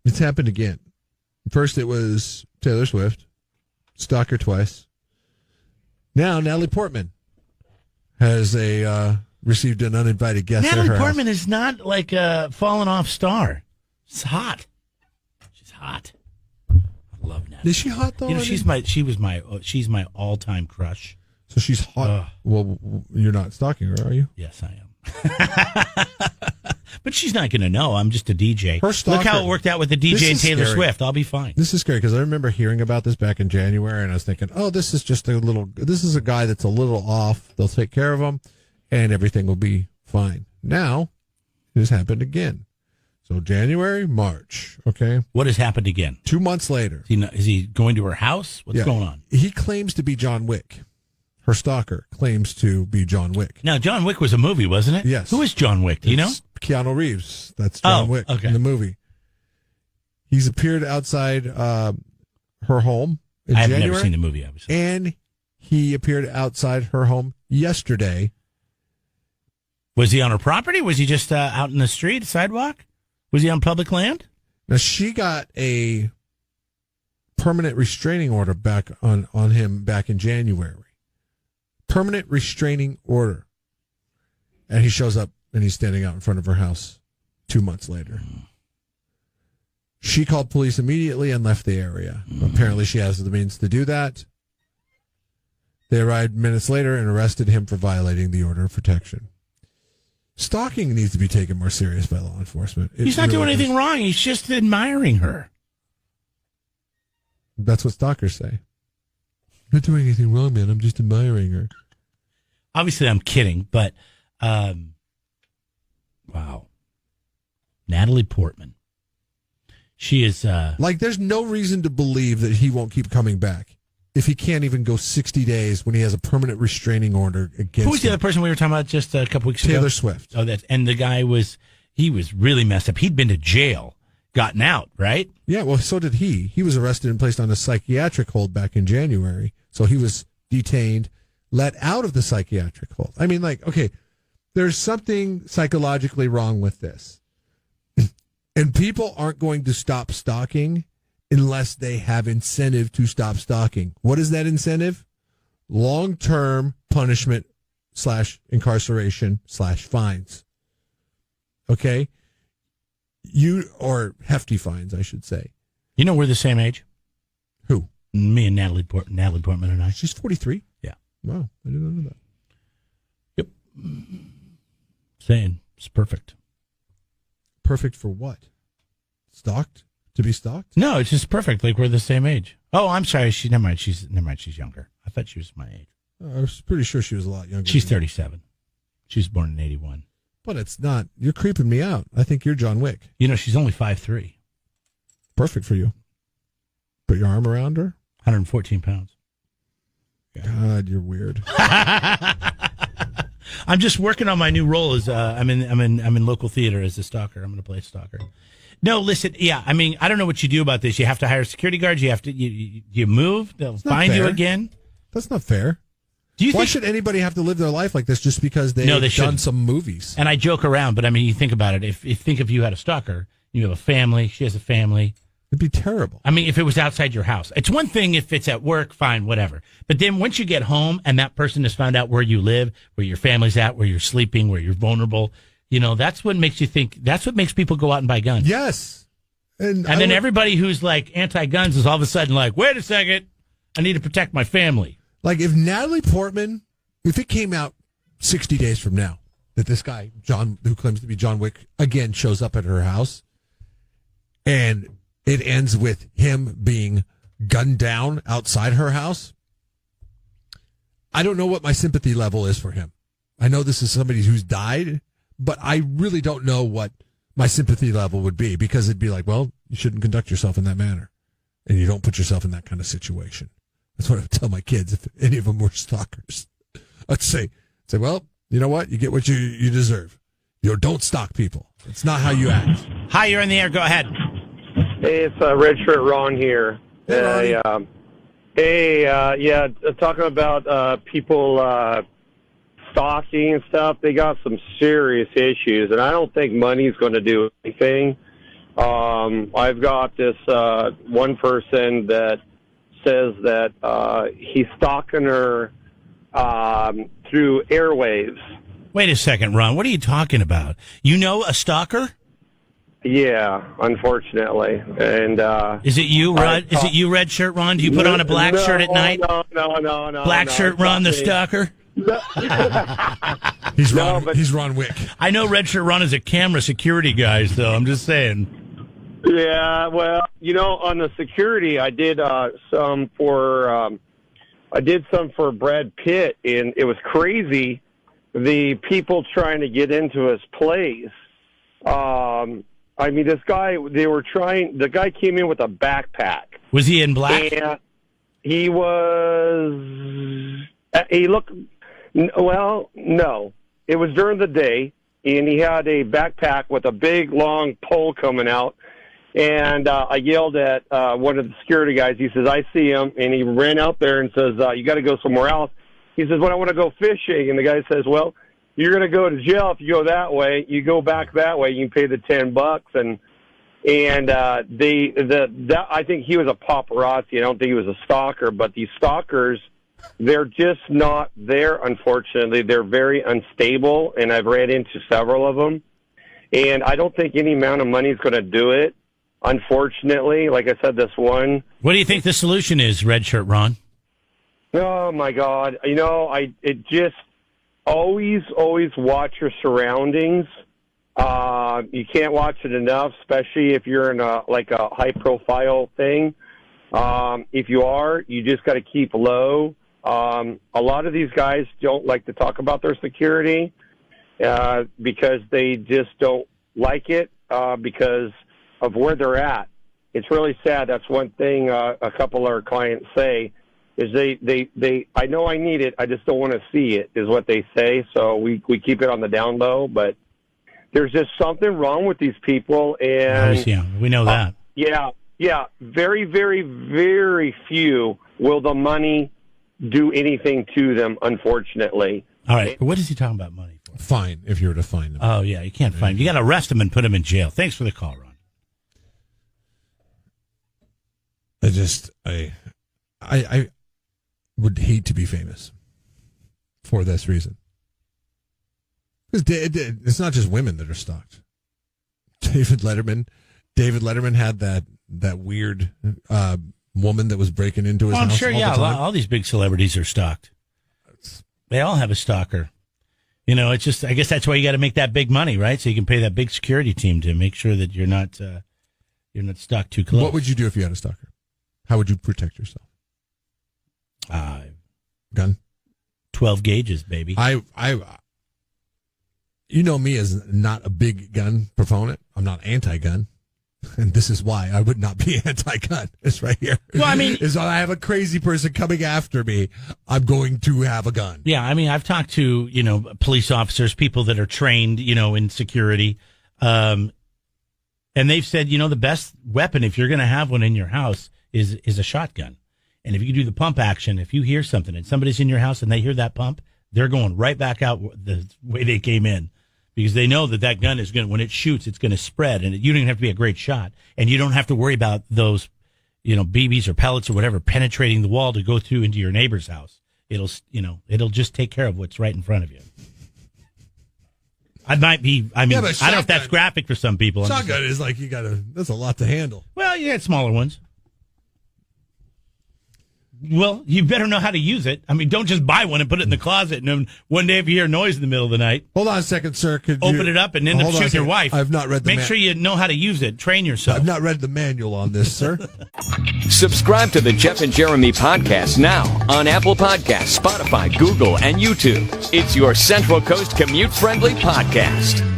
It's happened again. First, it was Taylor Swift, stalked her twice. Now, Natalie Portman has received an uninvited guest. Natalie Portman is not like a fallen off star. She's hot. She's hot. I love Natalie. Is she hot though? You know, she's my all-time crush. So she's hot. Well, you're not stalking her, are you? Yes, I am. But she's not going to know. I'm just a DJ. Look how it worked out with the DJ and Taylor Swift. I'll be fine. This is scary because I remember hearing about this back in January, and I was thinking, oh, this is a guy that's a little off. They'll take care of him, and everything will be fine. Now, it has happened again. So January, March, okay? What has happened again? 2 months later. Is he going to her house? What's going on? He claims to be John Wick. Her stalker claims to be John Wick. Now, John Wick was a movie, wasn't it? Yes. Who is John Wick? Do you know? Keanu Reeves. That's John Wick in the movie. He's appeared outside her home in January. I've never seen the movie, obviously. And he appeared outside her home yesterday. Was he on her property? Was he just out in the street, sidewalk? Was he on public land? Now, she got a permanent restraining order back on him back in January. Permanent restraining order. And he shows up and he's standing out in front of her house 2 months later. She called police immediately and left the area. Apparently she has the means to do that. They arrived minutes later and arrested him for violating the order of protection. Stalking needs to be taken more serious by law enforcement. He's not doing anything wrong. He's just admiring her. That's what stalkers say. I'm not doing anything wrong, man. I'm just admiring her. Obviously, I'm kidding, but wow. Natalie Portman. She is... there's no reason to believe that he won't keep coming back if he can't even go 60 days when he has a permanent restraining order against him. Who was the other person we were talking about just a couple weeks ago? Taylor Swift. Oh, and the guy was really messed up. He'd been to jail, gotten out, right? Yeah, well, so did he. He was arrested and placed on a psychiatric hold back in January. So he was detained, let out of the psychiatric hold. I mean, okay, there's something psychologically wrong with this. And people aren't going to stop stalking unless they have incentive to stop stalking. What is that incentive? Long-term punishment / incarceration / fines. Okay? Or hefty fines, I should say. You know we're the same age? Who? Me and Natalie Portman and I. She's 43? Yeah. Wow, I didn't know that. Yep. Saying it's perfect. Perfect for what? Stalked? To be stalked? No, it's just perfect. Like we're the same age. Oh, I'm sorry. Never mind. She's younger. I thought she was my age. I was pretty sure she was a lot younger. She's 37. She was born in 81. But it's not. You're creeping me out. I think you're John Wick. You know, she's only 5'3". Perfect for you. Put your arm around her. 114 pounds. God, you're weird. I'm just working on my new role as I'm in local theater as a stalker. I'm going to play a stalker. No, listen. Yeah, I mean, I don't know what you do about this. You have to hire security guards. You have to you move. They'll find you again. That's not fair. Why should anybody have to live their life like this just because they've done some movies? And I joke around, but I mean, you think about it. If you had a stalker, you have a family. She has a family. It'd be terrible. I mean, if it was outside your house, it's one thing if it's at work, fine, whatever. But then once you get home and that person has found out where you live, where your family's at, where you're sleeping, where you're vulnerable, that's what makes you think. That's what makes people go out and buy guns. Yes. And then everybody who's like anti-guns is all of a sudden like, wait a second, I need to protect my family. Like if Natalie Portman, if it came out 60 days from now that this guy, John, who claims to be John Wick, again shows up at her house and it ends with him being gunned down outside her house, I don't know what my sympathy level is for him. I know this is somebody who's died, but I really don't know what my sympathy level would be because it'd be like, well, you shouldn't conduct yourself in that manner and you don't put yourself in that kind of situation. That's what I would tell my kids if any of them were stalkers. I'd say, well, you know what? You get what you deserve. Don't stalk people. It's not how you act. Hi, you're in the air. Go ahead. Hey, it's Red Shirt Ron here. Talking about people stalking and stuff. They got some serious issues, and I don't think money's going to do anything. I've got this one person that says that he's stalking her through airwaves. Wait a second, Ron. What are you talking about? You know a stalker? Yeah, unfortunately. And is it you, Ron? Is it you, red shirt, Ron? Do you put on a black shirt at night? No. Black shirt, Ron, the stalker. He's Ron Wick. I know red shirt Ron is a camera security guy, so I'm just saying. Yeah, well, on the security, I did some for Brad Pitt, and it was crazy. The people trying to get into his place. This guy, the guy came in with a backpack. Was he in black? And he looked, well, no. It was during the day, and he had a backpack with a big, long pole coming out. And I yelled at one of the security guys. He says, I see him. And he ran out there and says, you got to go somewhere else. He says, well, I want to go fishing. And the guy says, well, you're going to go to jail if you go that way. You go back that way, you can pay the $10. And I think he was a paparazzi. I don't think he was a stalker. But these stalkers, they're just not there, unfortunately. They're very unstable, and I've ran into several of them. And I don't think any amount of money is going to do it, unfortunately. Like I said, this one. What do you think the solution is, red shirt Ron? Oh, my God. Always watch your surroundings. You can't watch it enough, especially if you're in a high-profile thing. If you are, you just got to keep low. A lot of these guys don't like to talk about their security because they just don't like it because of where they're at. It's really sad. That's one thing a couple of our clients say. Is they I know I need it, I just don't want to see it, is what they say. So we keep it on the down low, but there's just something wrong with these people. And yeah, we know that. Yeah. Very, very, very few will the money do anything to them, unfortunately. All right, but what is he talking about money for? Fine, if you were to find them. Oh, yeah, you can't find them. You got to arrest them and put them in jail. Thanks for the call, Ron. I would hate to be famous for this reason. Because it's not just women that are stalked. David Letterman had that weird woman that was breaking into his house. I'm sure, all these big celebrities are stalked. They all have a stalker. It's just, I guess that's why you got to make that big money, right? So you can pay that big security team to make sure that you're not stalked too close. What would you do if you had a stalker? How would you protect yourself? Gun? 12 gauges, baby. You know me as not a big gun proponent. I'm not anti-gun. And this is why I would not be anti-gun. It's right here. Well, is I have a crazy person coming after me, I'm going to have a gun. Yeah, I've talked to, police officers, people that are trained, in security. And they've said, the best weapon, if you're going to have one in your house, is a shotgun. And if you do the pump action, if you hear something and somebody's in your house and they hear that pump, they're going right back out the way they came in. Because they know that gun is when it shoots, it's going to spread. And you don't even have to be a great shot. And you don't have to worry about those, BBs or pellets or whatever penetrating the wall to go through into your neighbor's house. It'll just take care of what's right in front of you. I don't know if that's graphic for some people. Shotgun is that's a lot to handle. Well, you had smaller ones. Well, you better know how to use it. Don't just buy one and put it in the closet, and then one day if you hear noise in the middle of the night, hold on a second, sir. Open it up and end up shooting your wife. I've not read the Make sure you know how to use it. Train yourself. I've not read the manual on this, sir. Subscribe to the Jeff and Jeremy podcast now on Apple Podcasts, Spotify, Google, and YouTube. It's your Central Coast commute-friendly podcast.